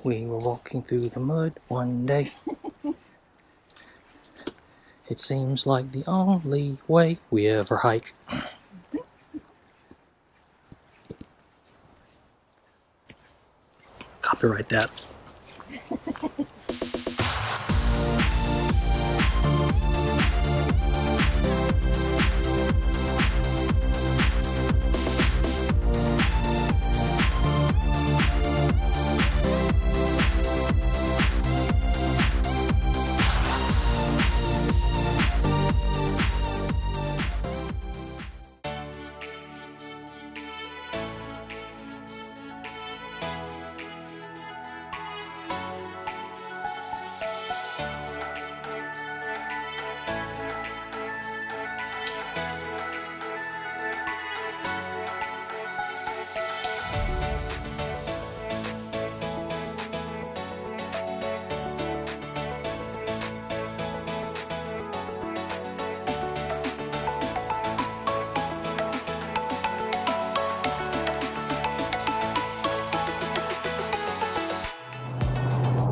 We were walking through the mud one day. It seems like the only way we ever hike. Copyright that.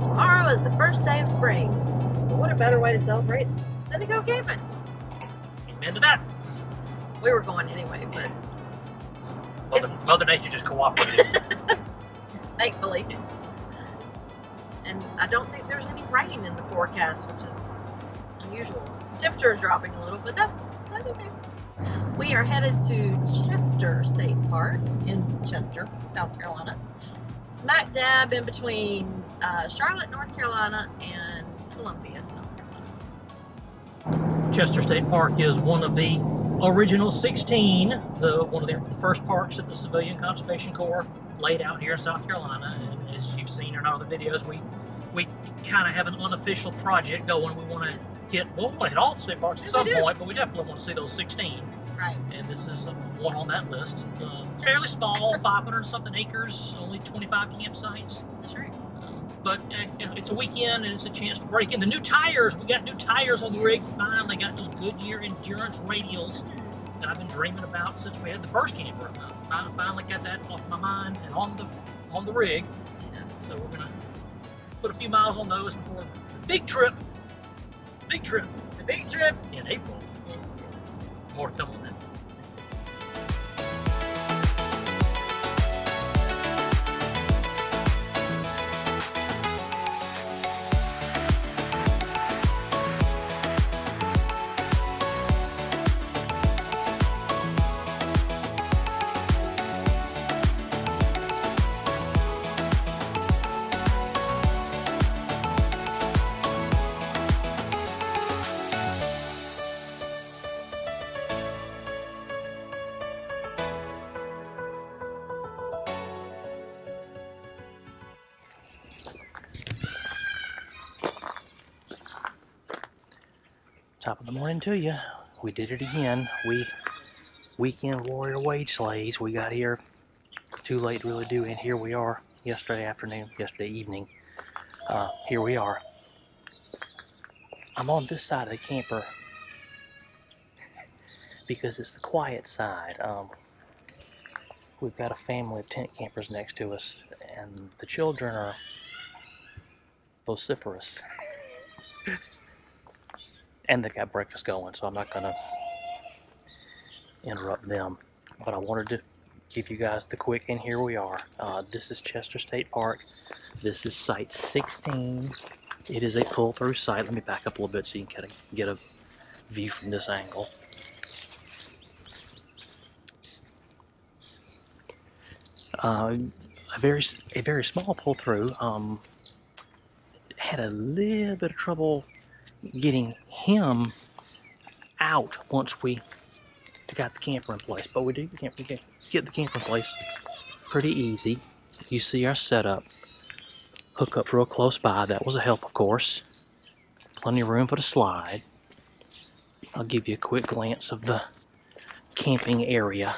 Tomorrow is the first day of spring, so what a better way to celebrate than to go camping? Amen to that. We were going anyway, but Mother Nature just cooperated. thankfully. And I don't think there's any rain in the forecast, which is unusual. Temperature is dropping a little, but that's okay. We are headed to Chester State Park in Chester, South Carolina. Smack dab in between Charlotte, North Carolina and Columbia, South Carolina. Chester State Park is one of the original 16, one of the first parks that the Civilian Conservation Corps laid out here in South Carolina. And as you've seen in all the videos, we kind of have an unofficial project going. We want to hit all the state parks at some point, but we definitely want to see those 16. Right. And this is one on that list. Fairly small, 500 something acres, only 25 campsites. That's right. But it's a weekend and it's a chance to break in. The new tires, we got new tires on the rig. Finally got those Goodyear Endurance radials that I've been dreaming about since we had the first camper. I finally got that off my mind and on the rig. Yeah. So we're gonna put a few miles on those before the big trip. The big trip In April. Yeah. More to come on that. Top of the morning to you. We did it again. We weekend warrior wage slaves. We got here too late to really do it. Here we are. Yesterday evening. Here we are. I'm on this side of the camper because it's the quiet side. We've got a family of tent campers next to us, and the children are vociferous. And they got breakfast going, so I'm not going to interrupt them. But I wanted to give you guys the quick, and here we are. This is Chester State Park. This is Site 16. It is a pull-through site. Let me back up a little bit so you can kind of get a view from this angle. A very small pull-through. Had a little bit of trouble getting him out once we got the camper in place, but we get the camper in place pretty easy. You see our setup, hookups real close by. That was a help, of course. Plenty of room for the slide. I'll give you a quick glance of the camping area.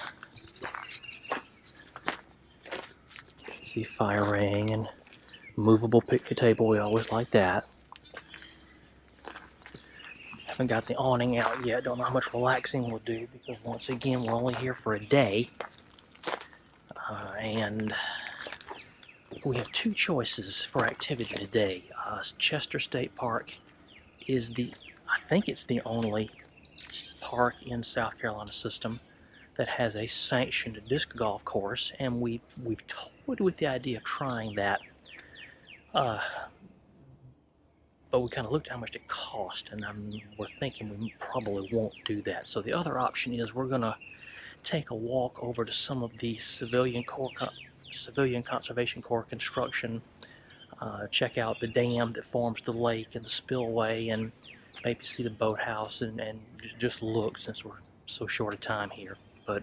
See fire ring and movable picnic table. We always like that. Haven't got the awning out yet. Don't know how much relaxing we'll do because once again we're only here for a day. And we have two choices for activity today. Chester State Park is I think it's the only park in South Carolina system that has a sanctioned disc golf course, and we've toyed with the idea of trying that. But we kind of looked at how much it cost, and we're thinking we probably won't do that. So the other option is we're going to take a walk over to some of the Civilian Conservation Corps construction, check out the dam that forms the lake and the spillway, and maybe see the boathouse and just look, since we're so short of time here. But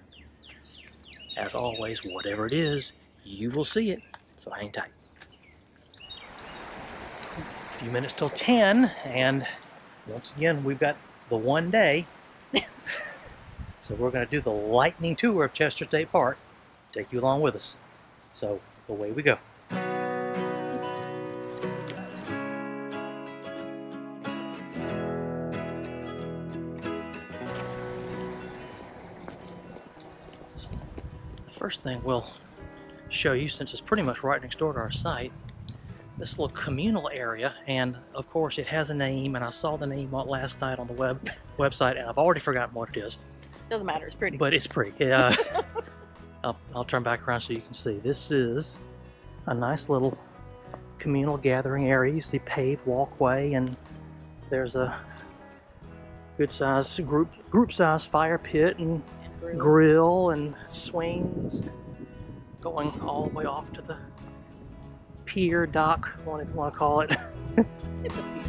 as always, whatever it is, you will see it, so hang tight. A few minutes till 10, and once again we've got the one day. So we're going to do the lightning tour of Chester State Park, take you along with us. So away we go. The first thing we'll show you, since it's pretty much right next door to our site, this little communal area, and of course it has a name, and I saw the name last night on the website, and I've already forgotten what it is. Doesn't matter, it's pretty. But it's pretty. I'll turn back around so you can see. This is a nice little communal gathering area. You see paved walkway, and there's a good size group size fire pit and grill and swings going all the way off to the pier, dock, whatever you want to call it. It's a pier.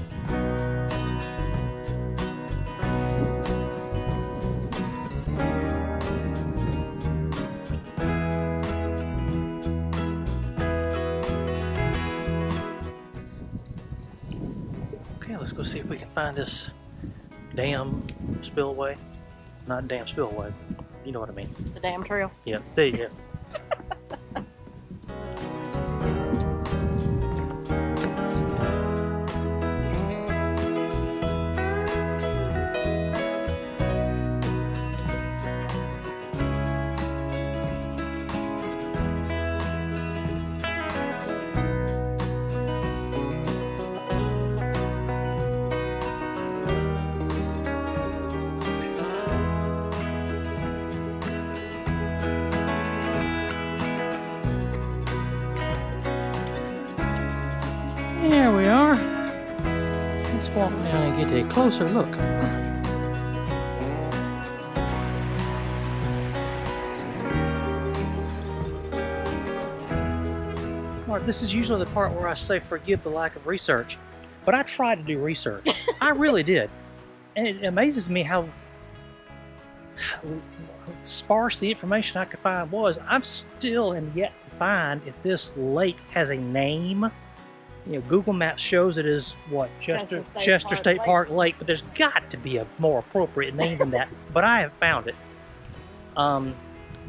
Okay, let's go see if we can find this dam spillway. Not dam spillway, you know what I mean. The dam trail? Yeah, there you go. There we are. Let's walk down and get a closer look. Alright, this is usually the part where I say forgive the lack of research, but I tried to do research. I really did. And it amazes me how sparse the information I could find was. I'm still and yet to find if this lake has a name. You know, Google Maps shows it as what? Chester State Park Lake, but there's got to be a more appropriate name than that. But I have found it.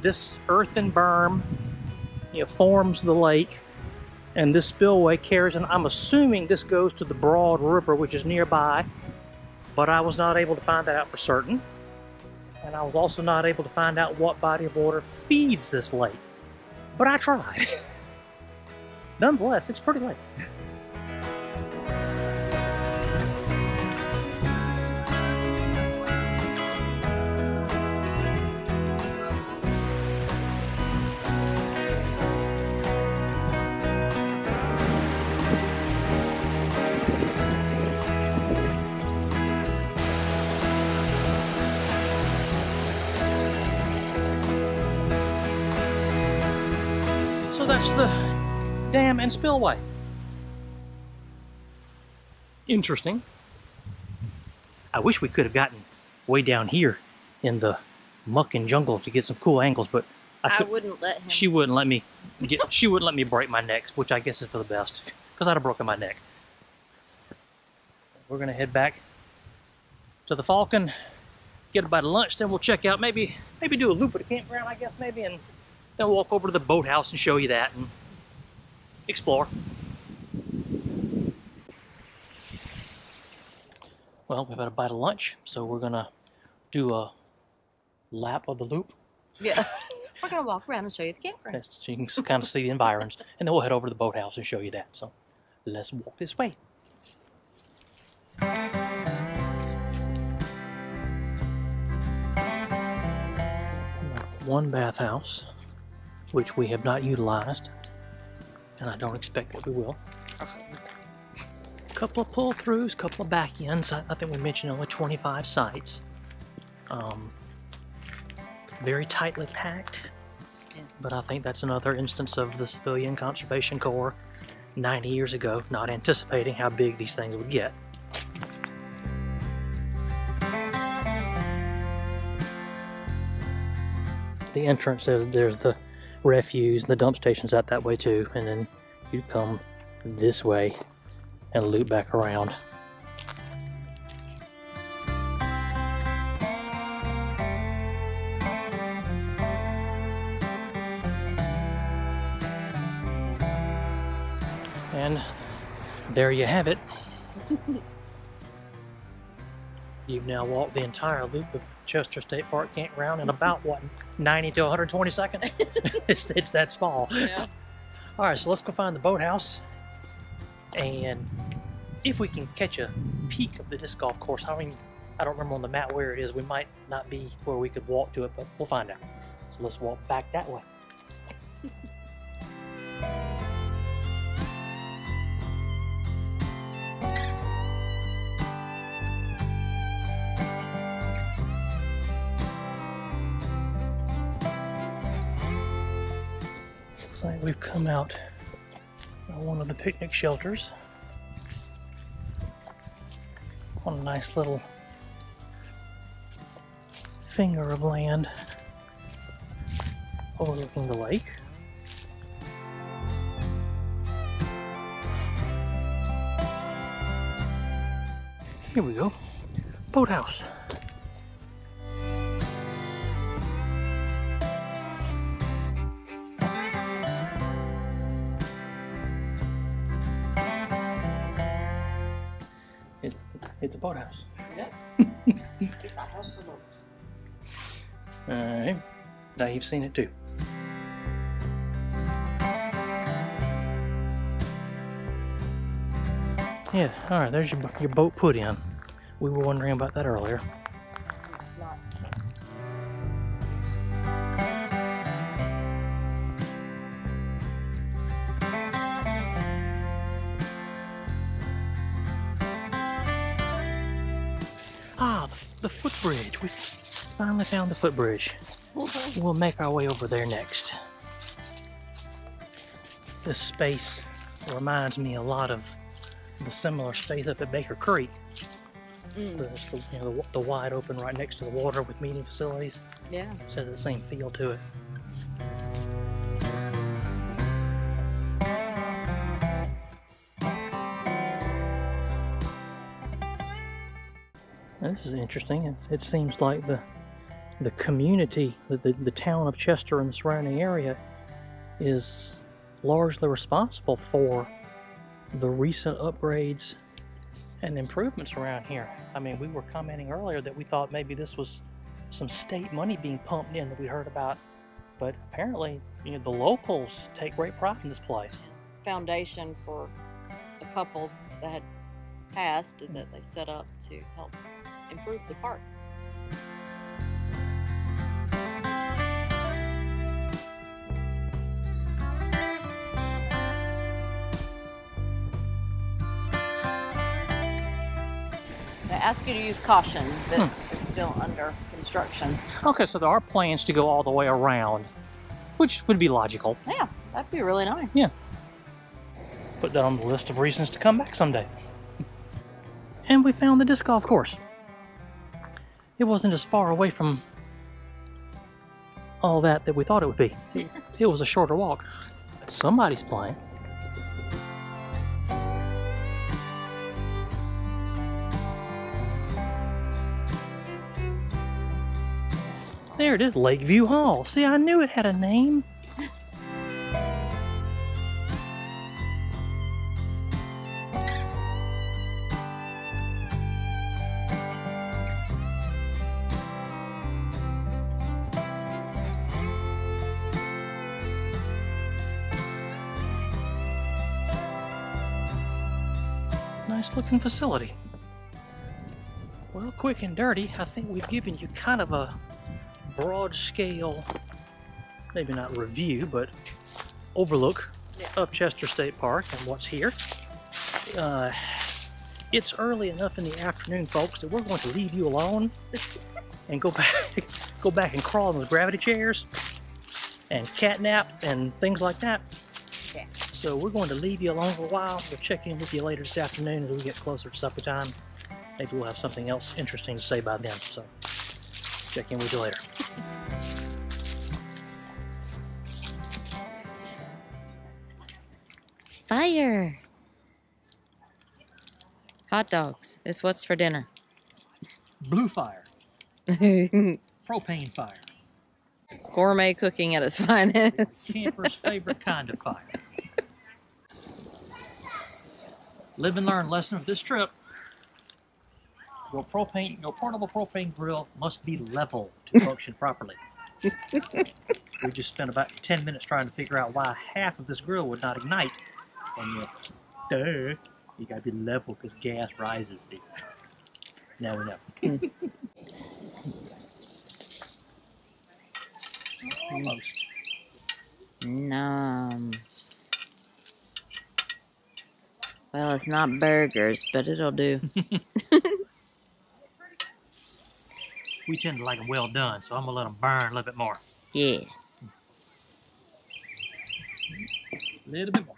This earthen berm, forms the lake, and this spillway carries, and I'm assuming this goes to the Broad River, which is nearby. But I was not able to find that out for certain, and I was also not able to find out what body of water feeds this lake. But I tried. Nonetheless, it's a pretty lake. So that's the dam and spillway. Interesting. I wish we could have gotten way down here in the muck and jungle to get some cool angles, but I wouldn't let him. She wouldn't let me she wouldn't let me break my neck, which I guess is for the best, because I'd have broken my neck. We're gonna head back to the Falcon, get a bite of lunch, then we'll check out, maybe do a loop at the campground, I guess, maybe, and then walk over to the boathouse and show you that and explore. Well, we've had a bite of lunch, so we're gonna do a lap of the loop. Yeah. We're going to walk around and show you the campground. So you can kind of see the environs, and then we'll head over to the boathouse and show you that. So let's walk this way. One bathhouse, which we have not utilized, and I don't expect that we will. Couple of pull-throughs, couple of back-ends. I think we mentioned only 25 sites. Very tightly packed, but I think that's another instance of the Civilian Conservation Corps 90 years ago not anticipating how big these things would get. The entrance, there's the refuse, the dump station's out that way too, and then you come this way and loop back around. And there you have it. You've now walked the entire loop of Chester State Park Campground in about, what, 90 to 120 seconds? It's that small. Yeah. All right, so let's go find the boathouse. And if we can catch a peek of the disc golf course, I don't remember on the map where it is. We might not be where we could walk to it, but we'll find out. So let's walk back that way. Looks like we've come out on one of the picnic shelters on a nice little finger of land overlooking the lake. Here we go, boathouse. It's a boathouse. Yep. It's a house for boats. Alright, now you've seen it too. Yeah, alright, there's your boat put in. We were wondering about that earlier. Ah, the footbridge. We finally found the footbridge. We'll make our way over there next. This space reminds me a lot of the similar space up at Baker Creek. The wide open right next to the water with meeting facilities. Yeah. It has the same feel to it. Now, this is interesting. It seems like the community, the town of Chester and the surrounding area is largely responsible for the recent upgrades and improvements around here. I mean, we were commenting earlier that we thought maybe this was some state money being pumped in that we heard about, but apparently, the locals take great pride in this place. Foundation for a couple that had passed that they set up to help improve the park. They ask you to use caution that it's still under construction. Okay, so there are plans to go all the way around, which would be logical. Yeah, that'd be really nice. Yeah. Put that on the list of reasons to come back someday. And we found the disc golf course. It wasn't as far away from all that we thought it would be. It was a shorter walk. But somebody's playing. There it is, Lakeview Hall. See, I knew it had a name. Nice looking facility. Well, quick and dirty, I think we've given you kind of a broad scale, maybe not review, but overlook of Chester State Park and what's here. It's early enough in the afternoon, folks, that we're going to leave you alone and go back and crawl in those gravity chairs and catnap and things like that. Yeah. So we're going to leave you alone for a while. We'll check in with you later this afternoon as we get closer to supper time. Maybe we'll have something else interesting to say by then. So check in with you later. Fire! Hot dogs is what's for dinner. Blue fire. Propane fire. Gourmet cooking at its finest. Camper's favorite kind of fire. Live and learn lesson of this trip. Your portable propane grill must be level to function properly. We just spent about 10 minutes trying to figure out why half of this grill would not ignite. And duh, you gotta be level because gas rises. See? Now we know. Almost. Nom. Well, it's not burgers, but it'll do. We tend to like them well done, so I'm gonna let them burn a little bit more. Yeah. A little bit more.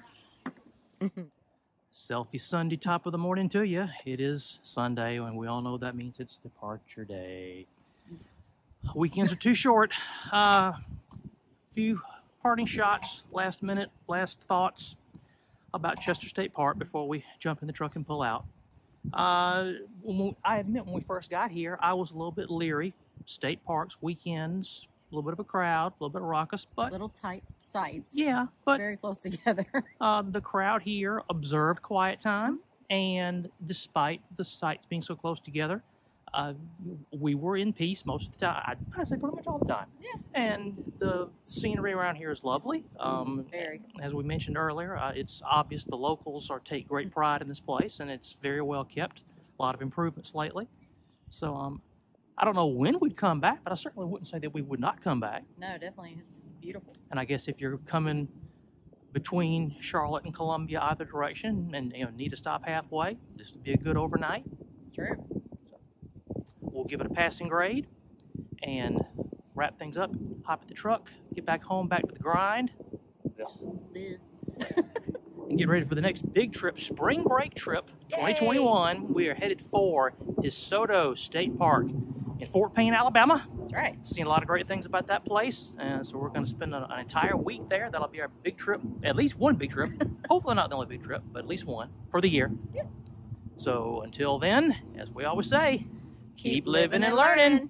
Selfie Sunday top of the morning to you. It is Sunday, and we all know that means it's departure day. Weekends are too short. Few parting shots, last minute, last thoughts about Chester State Park before we jump in the truck and pull out. I admit when we first got here, I was a little bit leery. State parks, weekends, a little bit of a crowd, a little bit of raucous, but Little tight sites. yeah, but Very close together. the crowd here observed quiet time, and despite the sites being so close together, we were in peace most of the time. I'd say pretty much all the time. Yeah. And the scenery around here is lovely. Very. As we mentioned earlier, it's obvious the locals take great pride in this place, and it's very well kept. A lot of improvements lately. So I don't know when we'd come back, but I certainly wouldn't say that we would not come back. No, definitely. It's beautiful. And I guess if you're coming between Charlotte and Columbia either direction and need to stop halfway, this would be a good overnight. It's true. We'll give it a passing grade and wrap things up, hop in the truck, get back home, back to the grind, and get ready for the next big trip, spring break trip, 2021. We are headed for DeSoto State Park in Fort Payne, Alabama. That's right. Seen a lot of great things about that place, and so we're going to spend an entire week there. That'll be our big trip, at least one big trip. Hopefully not the only big trip, but at least one for the year. Yeah. So until then, as we always say, keep living and learning.